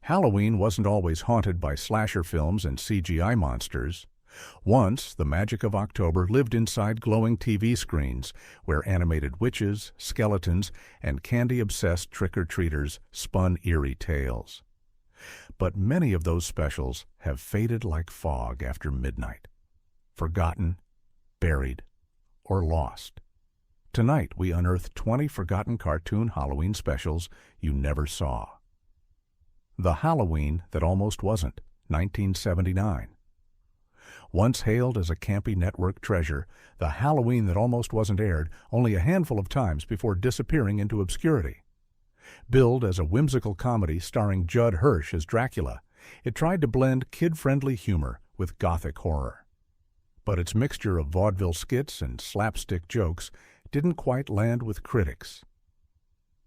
Halloween wasn't always haunted by slasher films and CGI monsters. Once, the magic of October lived inside glowing TV screens, where animated witches, skeletons, and candy-obsessed trick-or-treaters spun eerie tales. But many of those specials have faded like fog after midnight, forgotten, buried, or lost. Tonight, we unearth 20 forgotten cartoon Halloween specials you never saw. The Halloween That Almost Wasn't, 1979. Once hailed as a campy network treasure, the Halloween That Almost Wasn't aired only a handful of times before disappearing into obscurity. Billed as a whimsical comedy starring Judd Hirsch as Dracula, it tried to blend kid-friendly humor with gothic horror. But its mixture of vaudeville skits and slapstick jokes didn't quite land with critics.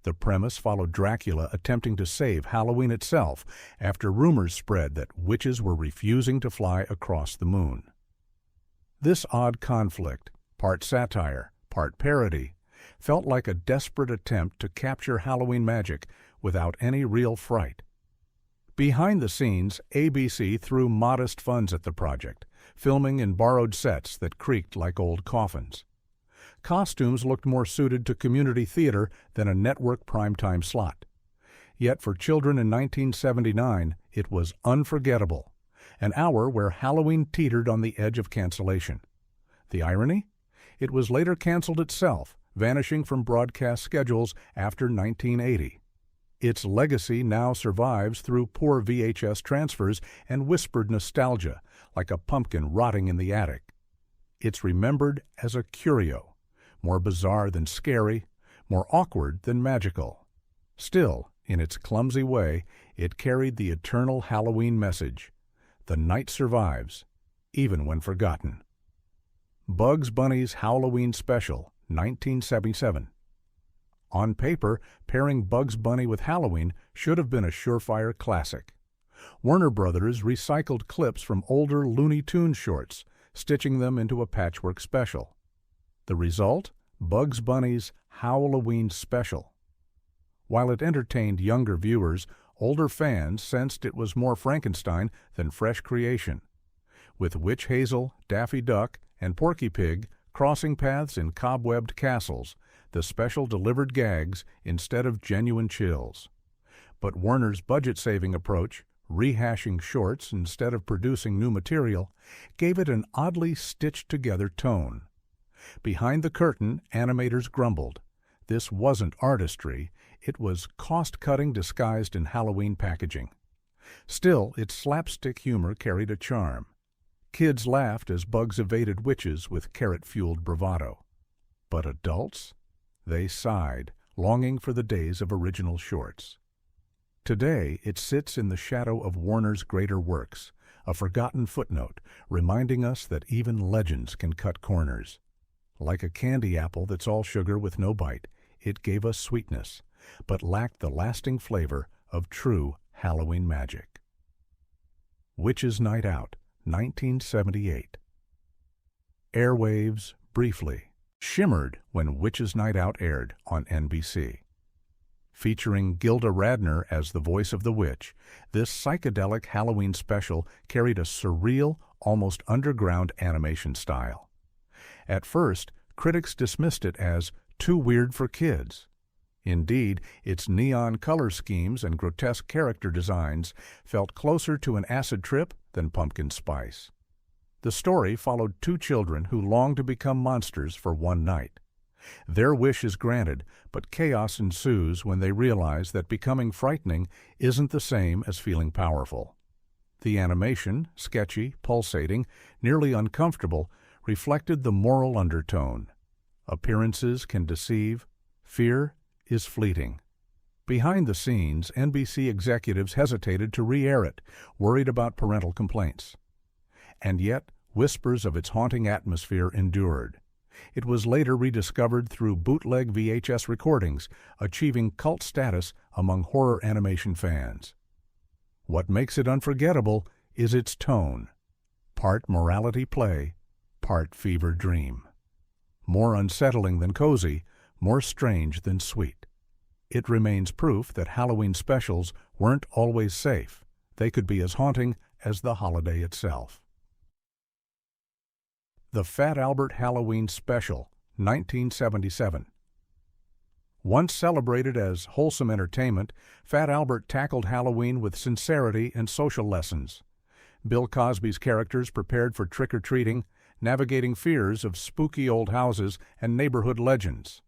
The premise followed Dracula attempting to save Halloween itself after rumors spread that witches were refusing to fly across the moon. This odd conflict, part satire, part parody, felt like a desperate attempt to capture Halloween magic without any real fright. Behind the scenes, ABC threw modest funds at the project, filming in borrowed sets that creaked like old coffins. Costumes looked more suited to community theater than a network primetime slot. Yet for children in 1979, it was unforgettable, an hour where Halloween teetered on the edge of cancellation. The irony? It was later canceled itself, vanishing from broadcast schedules after 1980. Its legacy now survives through poor VHS transfers and whispered nostalgia, like a pumpkin rotting in the attic. It's remembered as a curio, more bizarre than scary, more awkward than magical. Still, in its clumsy way, it carried the eternal Halloween message: the night survives, even when forgotten. Bugs Bunny's Halloween Special, 1977. On paper, pairing Bugs Bunny with Halloween should have been a surefire classic. Warner Brothers recycled clips from older Looney Tunes shorts, stitching them into a patchwork special. The result? Bugs Bunny's Halloween Special. While it entertained younger viewers, older fans sensed it was more Frankenstein than fresh creation. With Witch Hazel, Daffy Duck, and Porky Pig crossing paths in cobwebbed castles, the special delivered gags instead of genuine chills. But Warner's budget-saving approach, rehashing shorts instead of producing new material, gave it an oddly stitched-together tone. Behind the curtain, animators grumbled. This wasn't artistry, it was cost-cutting disguised in Halloween packaging. Still, its slapstick humor carried a charm. Kids laughed as Bugs evaded witches with carrot-fueled bravado. But adults? They sighed, longing for the days of original shorts. Today, it sits in the shadow of Warner's greater works, a forgotten footnote reminding us that even legends can cut corners. Like a candy apple that's all sugar with no bite, it gave us sweetness, but lacked the lasting flavor of true Halloween magic. Witches' Night Out, 1978. Airwaves, briefly, shimmered when Witches' Night Out aired on NBC. Featuring Gilda Radner as the voice of the witch, this psychedelic Halloween special carried a surreal, almost underground animation style. At first, critics dismissed it as too weird for kids. Indeed, its neon color schemes and grotesque character designs felt closer to an acid trip than pumpkin spice. The story followed two children who longed to become monsters for one night. Their wish is granted, but chaos ensues when they realize that becoming frightening isn't the same as feeling powerful. The animation, sketchy, pulsating, nearly uncomfortable, reflected the moral undertone. Appearances can deceive. Fear is fleeting. Behind the scenes, NBC executives hesitated to re-air it, worried about parental complaints. And yet, whispers of its haunting atmosphere endured. It was later rediscovered through bootleg VHS recordings, achieving cult status among horror animation fans. What makes it unforgettable is its tone. Part morality play, part fever dream. More unsettling than cozy, more strange than sweet. It remains proof that Halloween specials weren't always safe. They could be as haunting as the holiday itself. The Fat Albert Halloween Special, 1977. Once celebrated as wholesome entertainment, Fat Albert tackled Halloween with sincerity and social lessons. Bill Cosby's characters prepared for trick-or-treating, navigating fears of spooky old houses and neighborhood legends.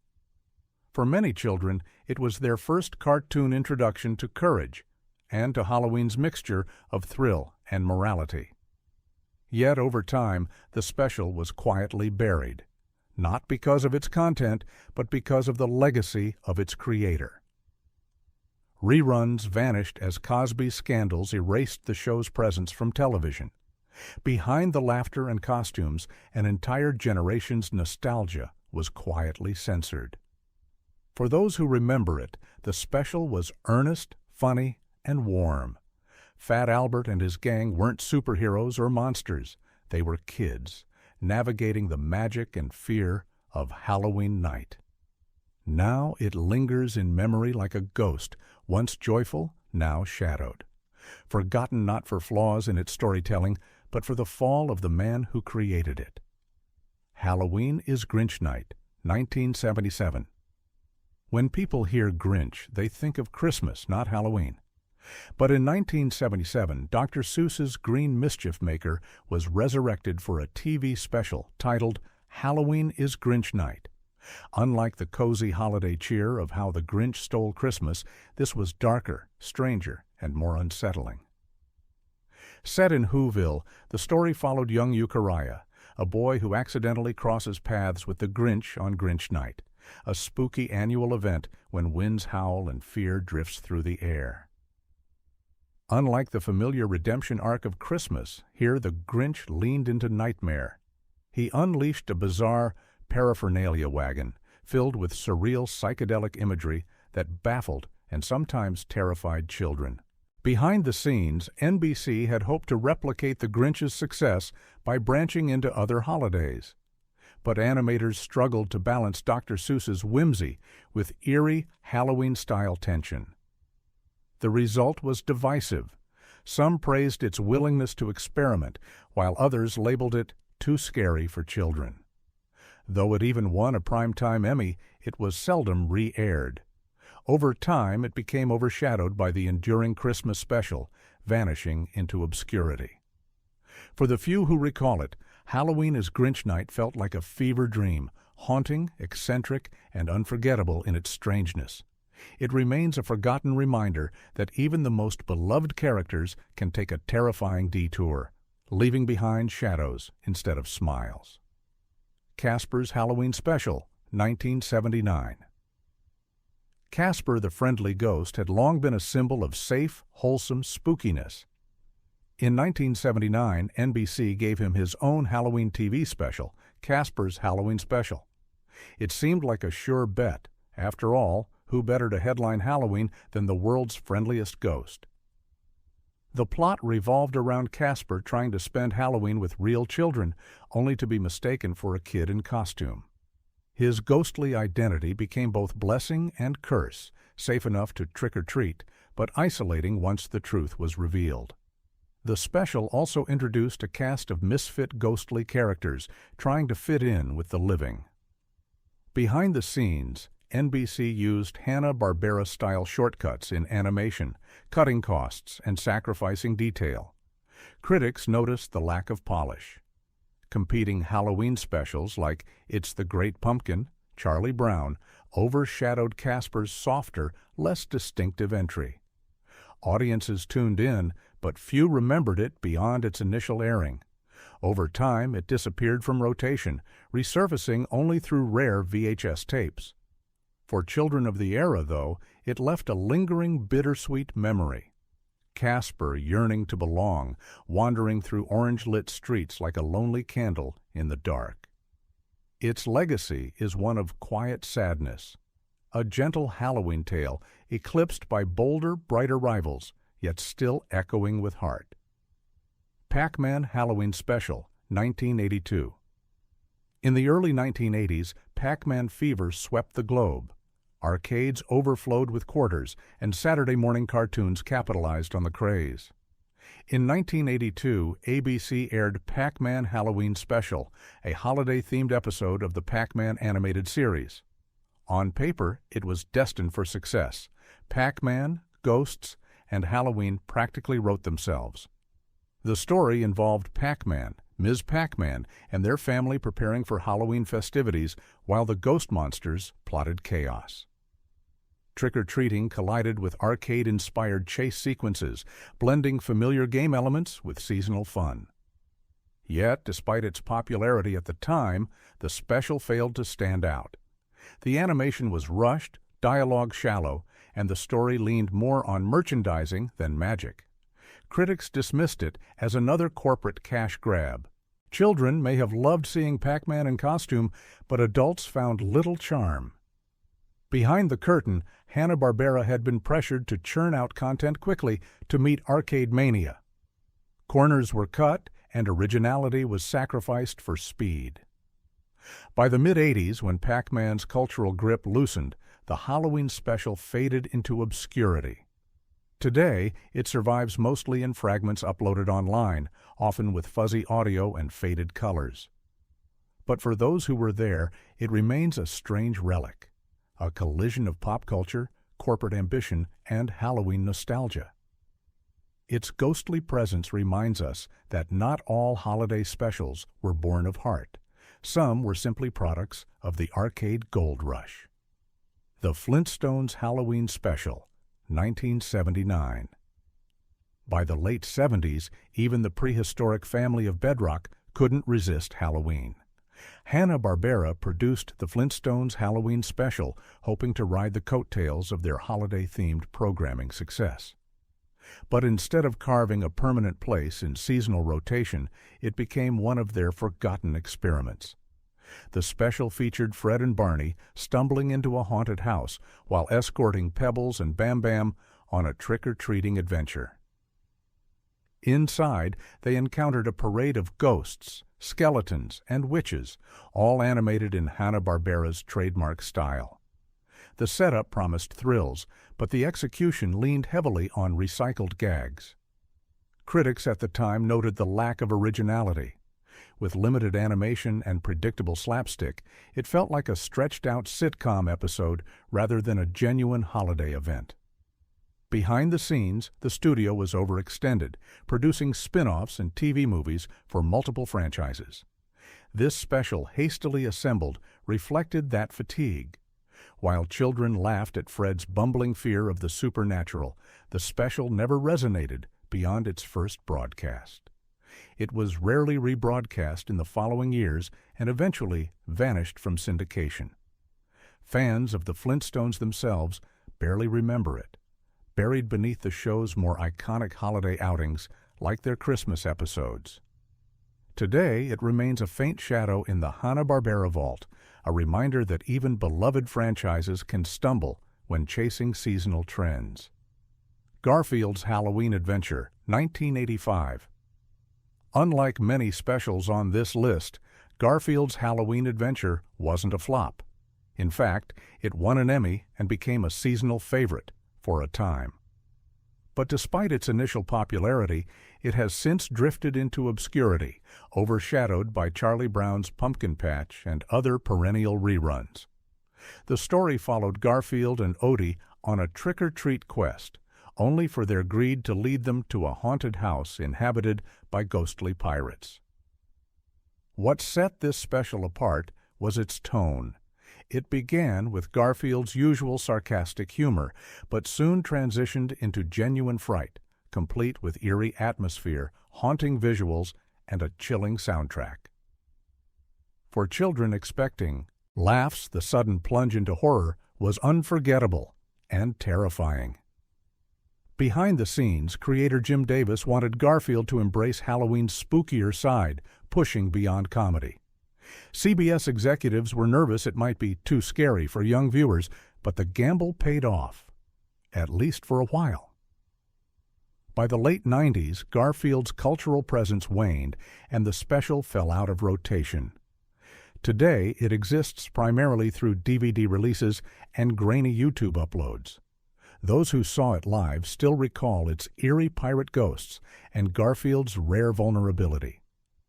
For many children, it was their first cartoon introduction to courage and to Halloween's mixture of thrill and morality. Yet over time, the special was quietly buried, not because of its content, but because of the legacy of its creator. Reruns vanished as Cosby's scandals erased the show's presence from television. Behind the laughter and costumes, an entire generation's nostalgia was quietly censored. For those who remember it, the special was earnest, funny, and warm. Fat Albert and his gang weren't superheroes or monsters. They were kids, navigating the magic and fear of Halloween night. Now it lingers in memory like a ghost, once joyful, now shadowed. Forgotten not for flaws in its storytelling, but for the fall of the man who created it. Halloween is Grinch Night, 1977. When people hear Grinch, they think of Christmas, not Halloween. But in 1977, Dr. Seuss's Green Mischief Maker was resurrected for a TV special titled Halloween is Grinch Night. Unlike the cozy holiday cheer of How the Grinch Stole Christmas, this was darker, stranger, and more unsettling. Set in Whoville, the story followed young Euchariah, a boy who accidentally crosses paths with the Grinch on Grinch Night, a spooky annual event when winds howl and fear drifts through the air. Unlike the familiar redemption arc of Christmas, here the Grinch leaned into nightmare. He unleashed a bizarre paraphernalia wagon filled with surreal psychedelic imagery that baffled and sometimes terrified children. Behind the scenes, NBC had hoped to replicate the Grinch's success by branching into other holidays. But animators struggled to balance Dr. Seuss's whimsy with eerie Halloween-style tension. The result was divisive. Some praised its willingness to experiment, while others labeled it too scary for children. Though it even won a Primetime Emmy, it was seldom re-aired. Over time, it became overshadowed by the enduring Christmas special, vanishing into obscurity. For the few who recall it, Halloween is Grinch Night felt like a fever dream, haunting, eccentric, and unforgettable in its strangeness. It remains a forgotten reminder that even the most beloved characters can take a terrifying detour, leaving behind shadows instead of smiles. Casper's Halloween Special, 1979. Casper the Friendly Ghost had long been a symbol of safe, wholesome spookiness. In 1979, NBC gave him his own Halloween TV special, Casper's Halloween Special. It seemed like a sure bet. After all, who better to headline Halloween than the world's friendliest ghost? The plot revolved around Casper trying to spend Halloween with real children, only to be mistaken for a kid in costume. His ghostly identity became both blessing and curse, safe enough to trick-or-treat, but isolating once the truth was revealed. The special also introduced a cast of misfit ghostly characters trying to fit in with the living. Behind the scenes, NBC used Hanna-Barbera-style shortcuts in animation, cutting costs and sacrificing detail. Critics noticed the lack of polish. Competing Halloween specials like It's the Great Pumpkin, Charlie Brown, overshadowed Casper's softer, less distinctive entry. Audiences tuned in, but few remembered it beyond its initial airing. Over time, it disappeared from rotation, resurfacing only through rare VHS tapes. For children of the era, though, it left a lingering bittersweet memory. Casper yearning to belong, wandering through orange-lit streets like a lonely candle in the dark. Its legacy is one of quiet sadness, a gentle Halloween tale eclipsed by bolder, brighter rivals, yet still echoing with heart. Pac-Man Halloween Special, 1982. In the early 1980s, Pac-Man fever swept the globe. Arcades overflowed with quarters, and Saturday morning cartoons capitalized on the craze. In 1982, ABC aired Pac-Man Halloween Special, a holiday-themed episode of the Pac-Man animated series. On paper, it was destined for success. Pac-Man, ghosts, and Halloween practically wrote themselves. The story involved Pac-Man, Ms. Pac-Man, and their family preparing for Halloween festivities while the ghost monsters plotted chaos. Trick-or-treating collided with arcade-inspired chase sequences, blending familiar game elements with seasonal fun. Yet, despite its popularity at the time, the special failed to stand out. The animation was rushed, dialogue shallow, and the story leaned more on merchandising than magic. Critics dismissed it as another corporate cash grab. Children may have loved seeing Pac-Man in costume, but adults found little charm. Behind the curtain, Hanna-Barbera had been pressured to churn out content quickly to meet arcade mania. Corners were cut, and originality was sacrificed for speed. By the mid-'80s, when Pac-Man's cultural grip loosened, the Halloween Special faded into obscurity. Today, it survives mostly in fragments uploaded online, often with fuzzy audio and faded colors. But for those who were there, it remains a strange relic, a collision of pop culture, corporate ambition, and Halloween nostalgia. Its ghostly presence reminds us that not all holiday specials were born of heart. Some were simply products of the arcade gold rush. The Flintstones Halloween Special, 1979. By the late 70s, even the prehistoric family of Bedrock couldn't resist Halloween. Hanna-Barbera produced the Flintstones Halloween Special, hoping to ride the coattails of their holiday-themed programming success. But instead of carving a permanent place in seasonal rotation, it became one of their forgotten experiments. The special featured Fred and Barney stumbling into a haunted house while escorting Pebbles and Bam Bam on a trick-or-treating adventure. Inside, they encountered a parade of ghosts, skeletons, and witches, all animated in Hanna-Barbera's trademark style. The setup promised thrills, but the execution leaned heavily on recycled gags. Critics at the time noted the lack of originality. With limited animation and predictable slapstick, it felt like a stretched-out sitcom episode rather than a genuine holiday event. Behind the scenes, the studio was overextended, producing spin-offs and TV movies for multiple franchises. This special, hastily assembled, reflected that fatigue. While children laughed at Fred's bumbling fear of the supernatural, the special never resonated beyond its first broadcast. It was rarely rebroadcast in the following years and eventually vanished from syndication. Fans of the Flintstones themselves barely remember it, buried beneath the show's more iconic holiday outings like their Christmas episodes. Today, it remains a faint shadow in the Hanna-Barbera vault, a reminder that even beloved franchises can stumble when chasing seasonal trends. Garfield's Halloween Adventure, 1985. Unlike many specials on this list, Garfield's Halloween Adventure wasn't a flop. In fact, it won an Emmy and became a seasonal favorite for a time. But despite its initial popularity, it has since drifted into obscurity, overshadowed by Charlie Brown's Pumpkin Patch and other perennial reruns. The story followed Garfield and Odie on a trick-or-treat quest, only for their greed to lead them to a haunted house inhabited by ghostly pirates. What set this special apart was its tone. It began with Garfield's usual sarcastic humor, but soon transitioned into genuine fright, complete with eerie atmosphere, haunting visuals, and a chilling soundtrack. For children expecting laughs, the sudden plunge into horror was unforgettable and terrifying. Behind the scenes, creator Jim Davis wanted Garfield to embrace Halloween's spookier side, pushing beyond comedy. CBS executives were nervous it might be too scary for young viewers, but the gamble paid off, at least for a while. By the late 90s, Garfield's cultural presence waned, and the special fell out of rotation. Today, it exists primarily through DVD releases and grainy YouTube uploads. Those who saw it live still recall its eerie pirate ghosts and Garfield's rare vulnerability.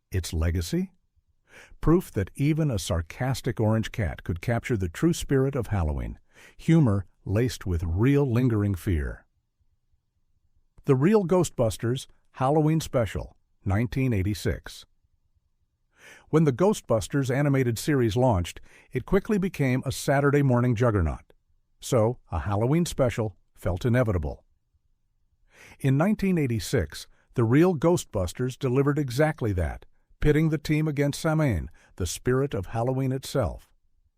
Its legacy? Proof that even a sarcastic orange cat could capture the true spirit of Halloween, humor laced with real lingering fear. The Real Ghostbusters Halloween Special, 1986. When the Ghostbusters animated series launched, it quickly became a Saturday morning juggernaut. So, a Halloween special felt inevitable. In 1986, the Real Ghostbusters delivered exactly that, pitting the team against Samhain, the spirit of Halloween itself.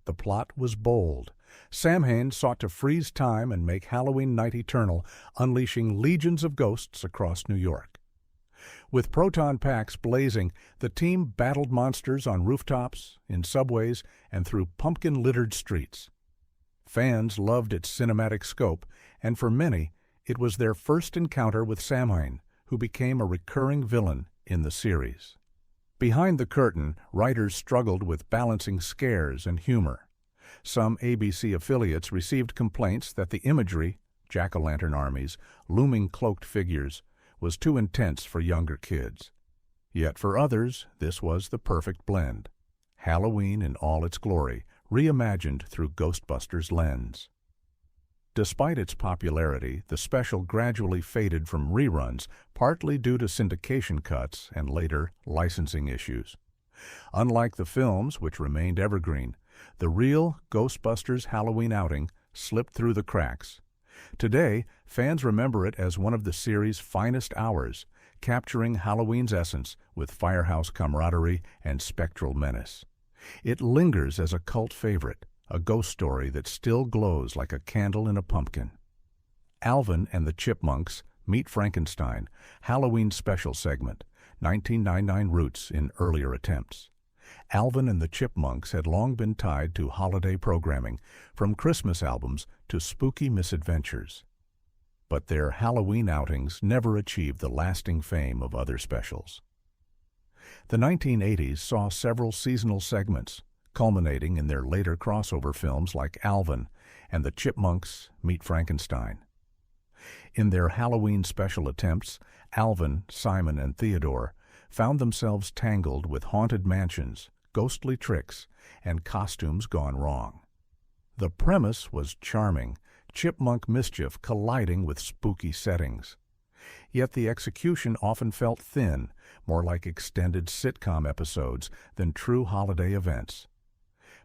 The plot was bold. Samhain sought to freeze time and make Halloween night eternal, unleashing legions of ghosts across New York. With proton packs blazing, the team battled monsters on rooftops, in subways, and through pumpkin-littered streets. Fans loved its cinematic scope, and for many, it was their first encounter with Samhain, who became a recurring villain in the series. Behind the curtain, writers struggled with balancing scares and humor. Some ABC affiliates received complaints that the imagery, jack-o'-lantern armies, looming cloaked figures, was too intense for younger kids. Yet for others, this was the perfect blend. Halloween in all its glory, reimagined through Ghostbusters' lens. Despite its popularity, the special gradually faded from reruns, partly due to syndication cuts and later licensing issues. Unlike the films, which remained evergreen, the Real Ghostbusters Halloween outing slipped through the cracks. Today, fans remember it as one of the series' finest hours, capturing Halloween's essence with firehouse camaraderie and spectral menace. It lingers as a cult favorite, a ghost story that still glows like a candle in a pumpkin. Alvin and the Chipmunks Meet Frankenstein, Halloween Special segment, 1999 roots in earlier attempts. Alvin and the Chipmunks had long been tied to holiday programming, from Christmas albums to spooky misadventures. But their Halloween outings never achieved the lasting fame of other specials. The 1980s saw several seasonal segments, culminating in their later crossover films like Alvin and the Chipmunks Meet Frankenstein. In their Halloween special attempts, Alvin, Simon, and Theodore found themselves tangled with haunted mansions, ghostly tricks, and costumes gone wrong. The premise was charming, chipmunk mischief colliding with spooky settings. Yet the execution often felt thin, more like extended sitcom episodes than true holiday events.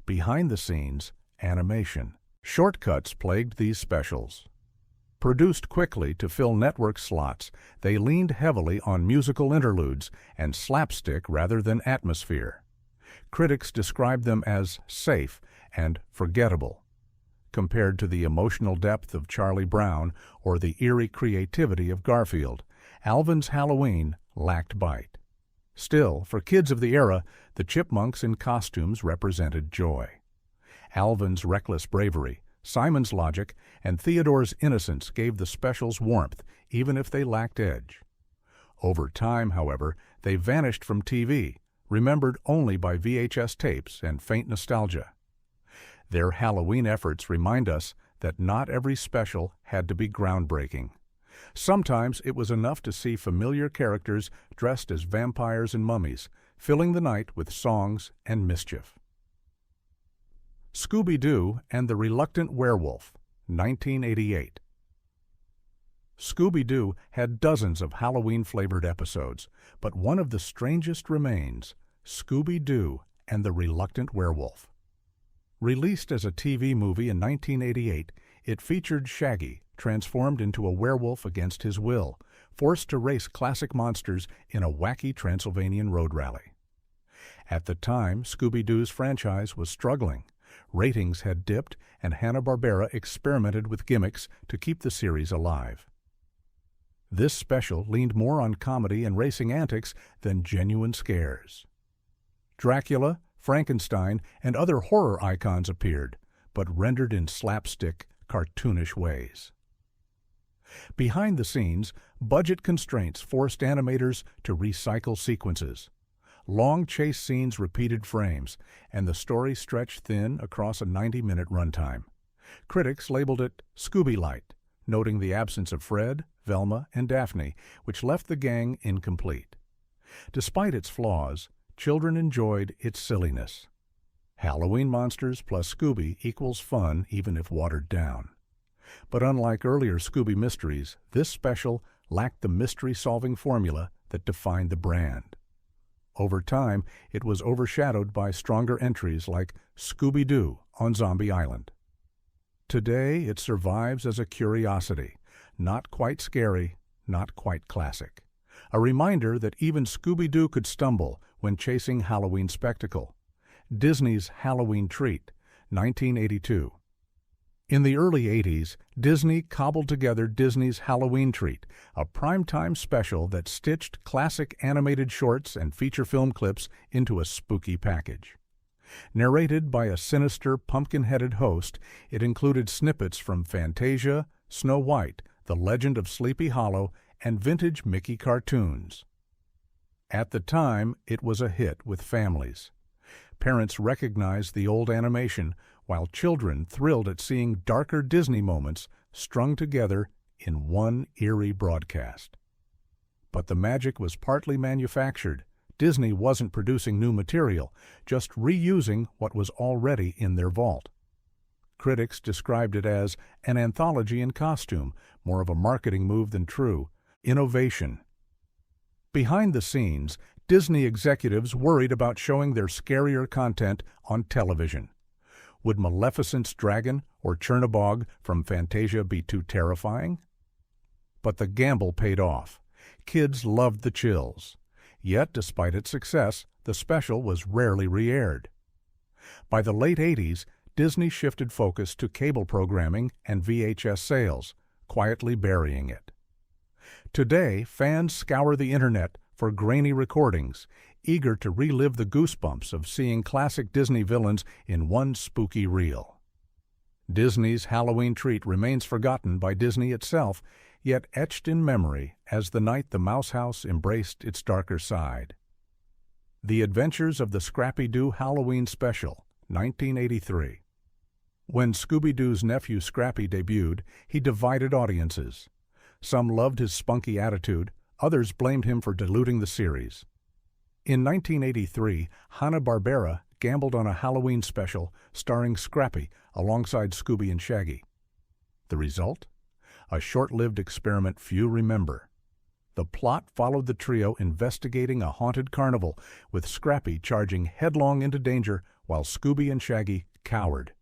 Behind the scenes, animation. Shortcuts plagued these specials. Produced quickly to fill network slots, they leaned heavily on musical interludes and slapstick rather than atmosphere. Critics described them as safe and forgettable, compared to the emotional depth of Charlie Brown or the eerie creativity of Garfield. Alvin's Halloween lacked bite. Still, for kids of the era, the Chipmunks in costumes represented joy. Alvin's reckless bravery, Simon's logic, and Theodore's innocence gave the specials warmth, even if they lacked edge. Over time, however, they vanished from TV, remembered only by VHS tapes and faint nostalgia. Their Halloween efforts remind us that not every special had to be groundbreaking. Sometimes it was enough to see familiar characters dressed as vampires and mummies, filling the night with songs and mischief. Scooby-Doo and the Reluctant Werewolf, 1988. Scooby-Doo had dozens of Halloween-flavored episodes, but one of the strangest remains, Scooby-Doo and the Reluctant Werewolf. Released as a TV movie in 1988, it featured Shaggy, transformed into a werewolf against his will, forced to race classic monsters in a wacky Transylvanian road rally. At the time, Scooby-Doo's franchise was struggling. Ratings had dipped, and Hanna-Barbera experimented with gimmicks to keep the series alive. This special leaned more on comedy and racing antics than genuine scares. Dracula, Frankenstein, and other horror icons appeared, but rendered in slapstick, cartoonish ways. Behind the scenes, budget constraints forced animators to recycle sequences. Long chase scenes repeated frames, and the story stretched thin across a 90-minute runtime. Critics labeled it Scooby-Light, noting the absence of Fred, Velma, and Daphne, which left the gang incomplete. Despite its flaws, children enjoyed its silliness. Halloween monsters plus Scooby equals fun even if watered down. But unlike earlier Scooby mysteries, this special lacked the mystery-solving formula that defined the brand. Over time, it was overshadowed by stronger entries like Scooby-Doo on Zombie Island. Today, it survives as a curiosity, not quite scary, not quite classic. A reminder that even Scooby-Doo could stumble when chasing Halloween spectacle. Disney's Halloween Treat, 1982. In the early 80s, Disney cobbled together Disney's Halloween Treat, a primetime special that stitched classic animated shorts and feature film clips into a spooky package. Narrated by a sinister, pumpkin-headed host, it included snippets from Fantasia, Snow White, The Legend of Sleepy Hollow, and vintage Mickey cartoons. At the time, it was a hit with families. Parents recognized the old animation, while children thrilled at seeing darker Disney moments strung together in one eerie broadcast. But the magic was partly manufactured. Disney wasn't producing new material, just reusing what was already in their vault. Critics described it as an anthology in costume, more of a marketing move than true innovation. Behind the scenes, Disney executives worried about showing their scarier content on television. Would Maleficent's dragon or Chernabog from Fantasia be too terrifying? But the gamble paid off. Kids loved the chills. Yet, despite its success, the special was rarely re-aired. By the late 80s, Disney shifted focus to cable programming and VHS sales, quietly burying it. Today, fans scour the internet for grainy recordings, eager to relive the goosebumps of seeing classic Disney villains in one spooky reel. Disney's Halloween Treat remains forgotten by Disney itself, yet etched in memory as the night the Mouse House embraced its darker side. The Adventures of the Scrappy-Doo Halloween Special, 1983. When Scooby-Doo's nephew Scrappy debuted, he divided audiences. Some loved his spunky attitude, others blamed him for diluting the series. In 1983, Hanna-Barbera gambled on a Halloween special starring Scrappy alongside Scooby and Shaggy. The result? A short-lived experiment few remember. The plot followed the trio investigating a haunted carnival, with Scrappy charging headlong into danger while Scooby and Shaggy cowered.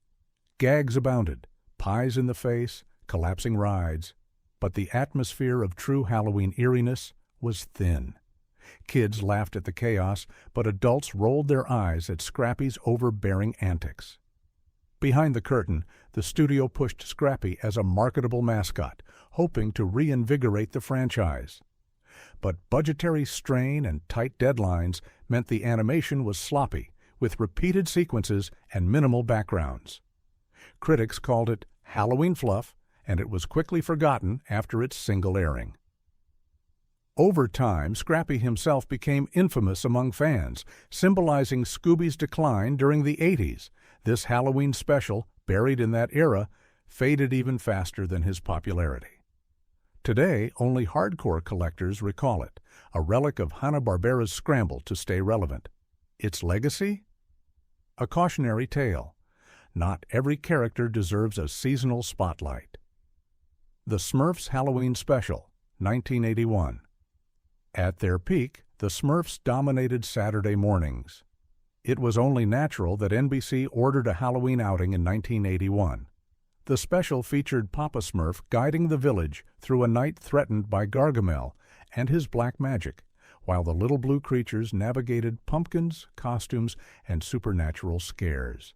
Gags abounded, pies in the face, collapsing rides, but the atmosphere of true Halloween eeriness was thin. Kids laughed at the chaos, but adults rolled their eyes at Scrappy's overbearing antics. Behind the curtain, the studio pushed Scrappy as a marketable mascot, hoping to reinvigorate the franchise. But budgetary strain and tight deadlines meant the animation was sloppy, with repeated sequences and minimal backgrounds. Critics called it Halloween fluff, and it was quickly forgotten after its single airing. Over time, Scrappy himself became infamous among fans, symbolizing Scooby's decline during the 80s. This Halloween special, buried in that era, faded even faster than his popularity. Today, only hardcore collectors recall it, a relic of Hanna-Barbera's scramble to stay relevant. Its legacy? A cautionary tale. Not every character deserves a seasonal spotlight. The Smurfs Halloween Special, 1981. At their peak, the Smurfs dominated Saturday mornings. It was only natural that NBC ordered a Halloween outing in 1981. The special featured Papa Smurf guiding the village through a night threatened by Gargamel and his black magic, while the little blue creatures navigated pumpkins, costumes, and supernatural scares.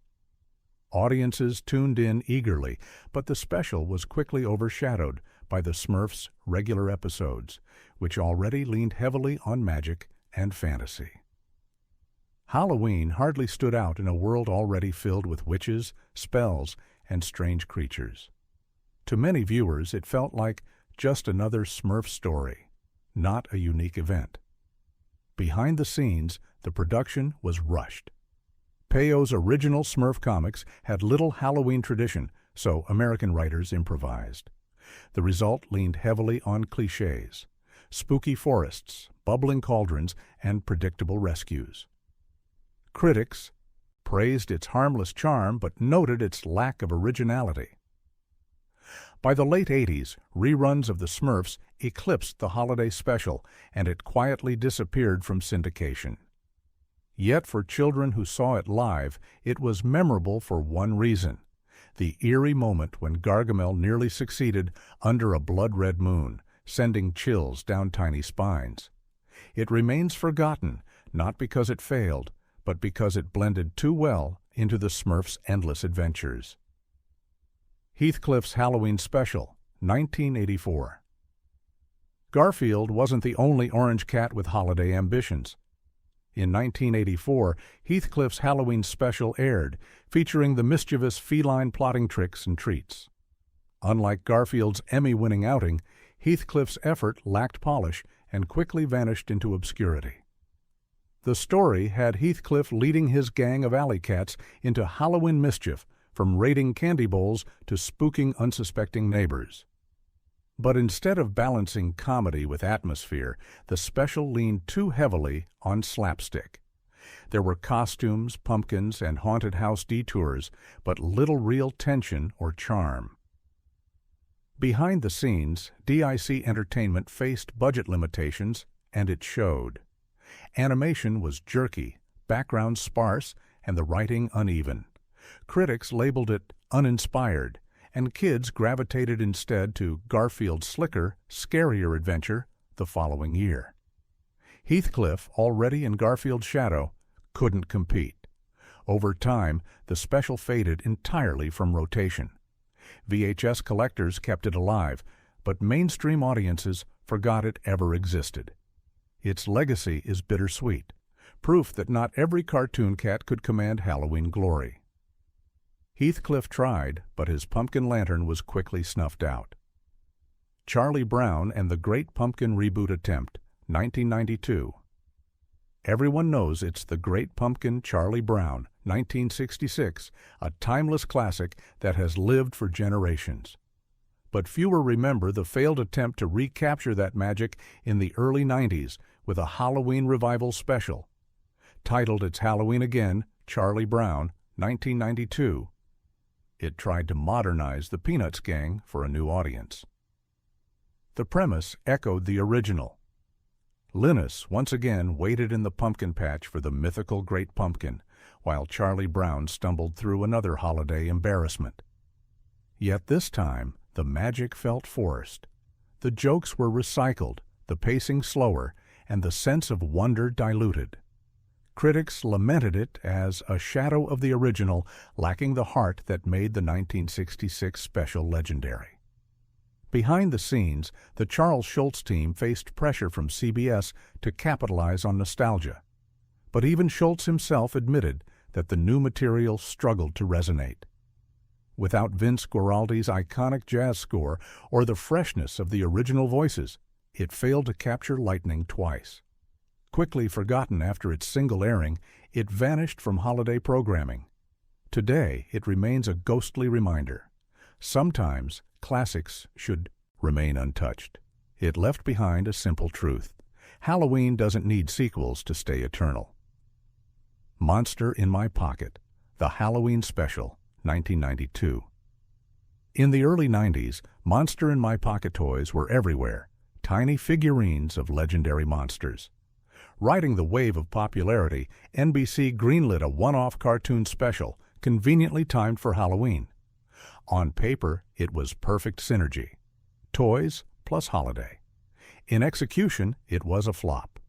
Audiences tuned in eagerly, but the special was quickly overshadowed by the Smurfs' regular episodes, which already leaned heavily on magic and fantasy. Halloween hardly stood out in a world already filled with witches, spells, and strange creatures. To many viewers, it felt like just another Smurf story, not a unique event. Behind the scenes, the production was rushed. Peyo's original Smurf comics had little Halloween tradition, so American writers improvised. The result leaned heavily on clichés: spooky forests, bubbling cauldrons, and predictable rescues. Critics praised its harmless charm but noted its lack of originality. By the late 80s, reruns of the Smurfs eclipsed the holiday special, and it quietly disappeared from syndication. Yet for children who saw it live, it was memorable for one reason: the eerie moment when Gargamel nearly succeeded under a blood-red moon, sending chills down tiny spines. It remains forgotten, not because it failed, but because it blended too well into the Smurfs' endless adventures. Heathcliff's Halloween Special, 1984. Garfield wasn't the only orange cat with holiday ambitions. In 1984, Heathcliff's Halloween Special aired, featuring the mischievous feline plotting tricks and treats. Unlike Garfield's Emmy-winning outing, Heathcliff's effort lacked polish and quickly vanished into obscurity. The story had Heathcliff leading his gang of alley cats into Halloween mischief, from raiding candy bowls to spooking unsuspecting neighbors. But instead of balancing comedy with atmosphere, the special leaned too heavily on slapstick. There were costumes, pumpkins, and haunted house detours, but little real tension or charm. Behind the scenes, DIC Entertainment faced budget limitations, and it showed. Animation was jerky, background sparse, and the writing uneven. Critics labeled it uninspired, and kids gravitated instead to Garfield's slicker, scarier adventure the following year. Heathcliff, already in Garfield's shadow, couldn't compete. Over time, the special faded entirely from rotation. VHS collectors kept it alive, but mainstream audiences forgot it ever existed. Its legacy is bittersweet, proof that not every cartoon cat could command Halloween glory. Heathcliff tried, but his pumpkin lantern was quickly snuffed out. Charlie Brown and the Great Pumpkin Reboot Attempt, 1992. Everyone knows it's The Great Pumpkin Charlie Brown, 1966, a timeless classic that has lived for generations. But fewer remember the failed attempt to recapture that magic in the early 90s with a Halloween revival special. Titled It's Halloween Again, Charlie Brown, 1992. It tried to modernize the Peanuts gang for a new audience. The premise echoed the original. Linus once again waited in the pumpkin patch for the mythical Great Pumpkin, while Charlie Brown stumbled through another holiday embarrassment. Yet this time, the magic felt forced. The jokes were recycled, the pacing slower, and the sense of wonder diluted. Critics lamented it as a shadow of the original, lacking the heart that made the 1966 special legendary. Behind the scenes, the Charles Schulz team faced pressure from CBS to capitalize on nostalgia. But even Schulz himself admitted that the new material struggled to resonate. Without Vince Guaraldi's iconic jazz score or the freshness of the original voices, it failed to capture lightning twice. Quickly forgotten after its single airing, it vanished from holiday programming. Today, it remains a ghostly reminder. Sometimes, classics should remain untouched. It left behind a simple truth: Halloween doesn't need sequels to stay eternal. Monster in My Pocket, the Halloween Special, 1992. In the early 90s, Monster in My Pocket toys were everywhere, tiny figurines of legendary monsters. Riding the wave of popularity, NBC greenlit a one-off cartoon special, conveniently timed for Halloween. On paper, it was perfect synergy. Toys plus holiday. In execution, it was a flop.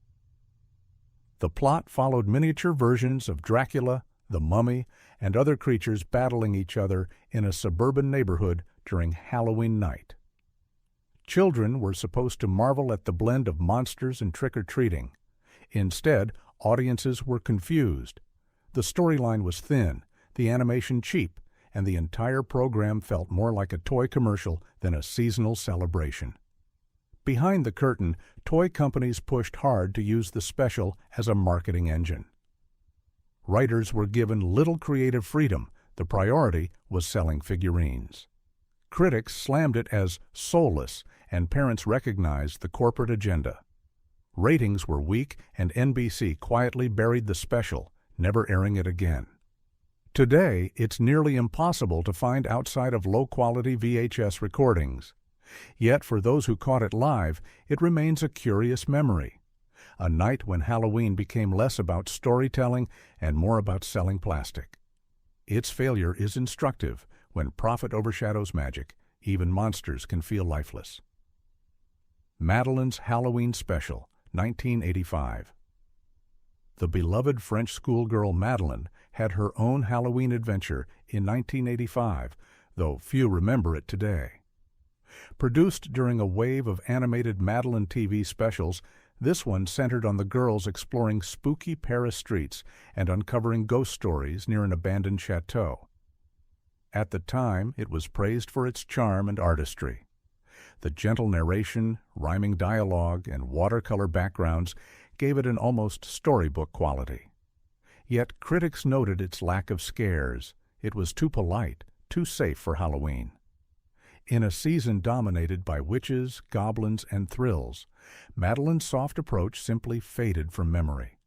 The plot followed miniature versions of Dracula, the Mummy, and other creatures battling each other in a suburban neighborhood during Halloween night. Children were supposed to marvel at the blend of monsters and trick-or-treating. Instead, audiences were confused. The storyline was thin, the animation cheap, and the entire program felt more like a toy commercial than a seasonal celebration. Behind the curtain, toy companies pushed hard to use the special as a marketing engine. Writers were given little creative freedom. The priority was selling figurines. Critics slammed it as soulless, and parents recognized the corporate agenda. Ratings were weak, and NBC quietly buried the special, never airing it again. Today, it's nearly impossible to find outside of low-quality VHS recordings. Yet for those who caught it live, it remains a curious memory. A night when Halloween became less about storytelling and more about selling plastic. Its failure is instructive. When profit overshadows magic, even monsters can feel lifeless. Madeline's Halloween Special, 1985. The beloved French schoolgirl Madeline had her own Halloween adventure in 1985, though few remember it today. Produced during a wave of animated Madeline TV specials, this one centered on the girls exploring spooky Paris streets and uncovering ghost stories near an abandoned chateau. At the time, it was praised for its charm and artistry. The gentle narration, rhyming dialogue, and watercolor backgrounds gave it an almost storybook quality. Yet critics noted its lack of scares. It was too polite, too safe for Halloween. In a season dominated by witches, goblins, and thrills, Madeline's soft approach simply faded from memory.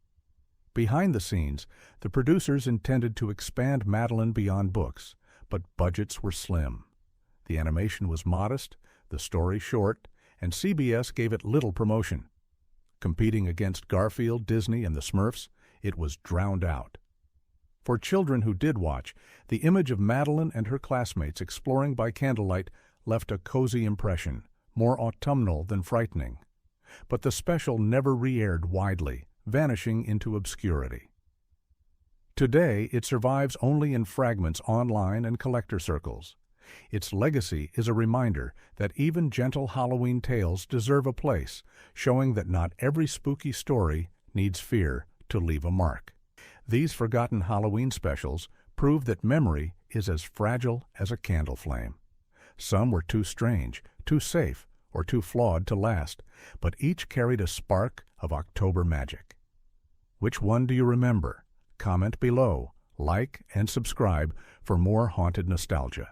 Behind the scenes, the producers intended to expand Madeline beyond books, but budgets were slim. The animation was modest, the story short, and CBS gave it little promotion. Competing against Garfield, Disney, and the Smurfs, it was drowned out. For children who did watch, the image of Madeline and her classmates exploring by candlelight left a cozy impression, more autumnal than frightening. But the special never re-aired widely, vanishing into obscurity. Today, it survives only in fragments online and collector circles. Its legacy is a reminder that even gentle Halloween tales deserve a place, showing that not every spooky story needs fear to leave a mark. These forgotten Halloween specials prove that memory is as fragile as a candle flame. Some were too strange, too safe, or too flawed to last, but each carried a spark of October magic. Which one do you remember? Comment below, like, and subscribe for more haunted nostalgia.